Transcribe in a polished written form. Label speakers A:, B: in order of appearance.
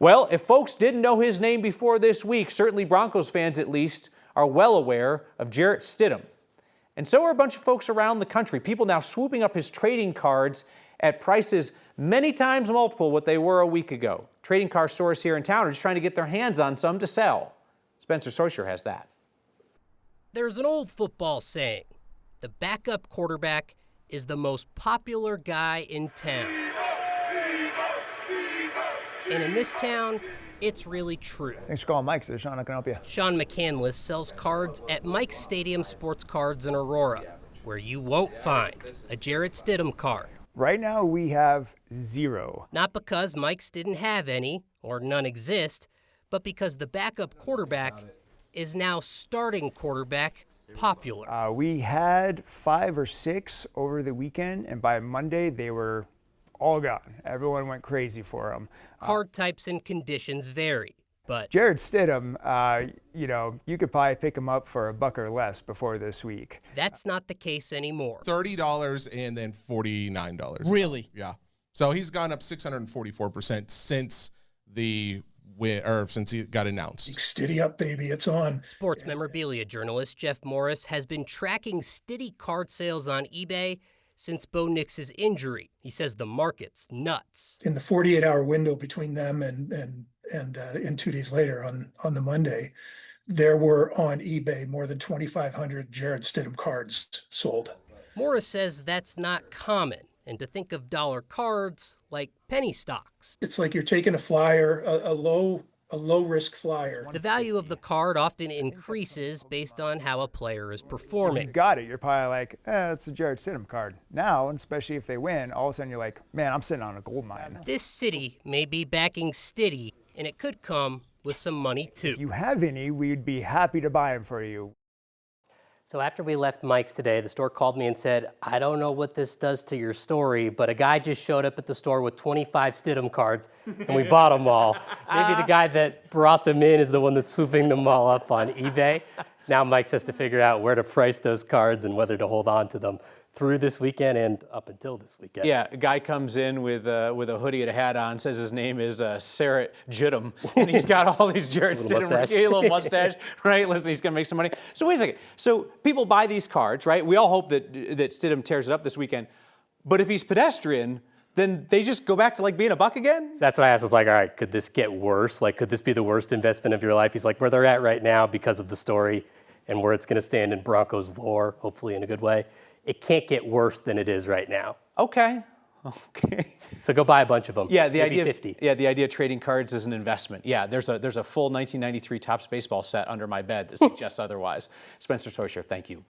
A: Well, if folks didn't know his name before this week, certainly Broncos fans at least are well aware of Jarrett Stidham. And so are a bunch of folks around the country, people now swooping up his trading cards at prices many times multiple what they were a week ago. Trading card stores here in town are just trying to get their hands on some to sell. Spencer Socher has that.
B: There's an old football saying, the backup quarterback is the most popular guy in town. And in this town, it's really true.
C: Thanks for calling Mike. This is Sean. I can help you.
B: Sean McCandless sells cards at Mike's Stadium Sports Cards in Aurora, where you won't find a Jarrett Stidham card.
C: Right now, we have 0.
B: Not because Mike's didn't have any, or none exist, but because the backup quarterback is now starting quarterback popular.
C: We had 5 or 6 over the weekend, and by Monday, they were all gone. Everyone went crazy for them.
B: Card types and conditions vary, but
C: Jarrett Stidham, you could probably pick him up for $1 or less before this week.
B: That's not the case anymore.
D: $30 and then $49.
B: Really?
D: Yeah. So he's gone up 644% since since he got announced.
E: Stiddy up, baby, it's on.
B: Sports memorabilia journalist Jeff Morris has been tracking Stiddy card sales on eBay since Bo Nix's injury. He says the market's nuts.
E: In the 48-hour window between them and 2 days later on the Monday, there were on eBay more than 2,500 Jarrett Stidham cards sold.
B: Morris says that's not common, and to think of dollar cards like penny stocks.
E: It's like you're taking a flyer, a low risk flyer.
B: The value of the card often increases based on how a player is
C: If
B: performing.
C: you got it, you're probably like, it's a Jarrett Stidham card. Now, and especially if they win, all of a sudden you're like, man, I'm sitting on a gold mine.
B: This city may be backing Stiddy, and it could come with some money too.
C: If you have any, we'd be happy to buy them for you.
B: So after we left Mike's today, the store called me and said, I don't know what this does to your story, but a guy just showed up at the store with 25 Stidham cards, and we bought them all. Maybe the guy that brought them in is the one that's swooping them all up on eBay. Now Mike has to figure out where to price those cards and whether to hold on to them through this weekend and up until this weekend.
A: Yeah, a guy comes in with a hoodie and a hat on, says his name is Jarrett Stidham, and he's got all these Jarrett Stidham, a little mustache, right? Listen, he's going to make some money. So wait a second. So people buy these cards, right? We all hope that Stidham tears it up this weekend. But if he's pedestrian, then they just go back to like being $1 again?
B: That's why I asked, I was like, all right, could this get worse? Like, could this be the worst investment of your life? He's like, where they're at right now because of the story and where it's going to stand in Broncos lore, hopefully in a good way. It can't get worse than it is right now.
A: Okay.
B: So go buy a bunch of them.
A: Yeah, the
B: maybe
A: idea
B: 50.
A: Yeah, the idea of trading cards is an investment. Yeah, there's a full 1993 Topps baseball set under my bed that suggests otherwise. Spencer Socher, thank you.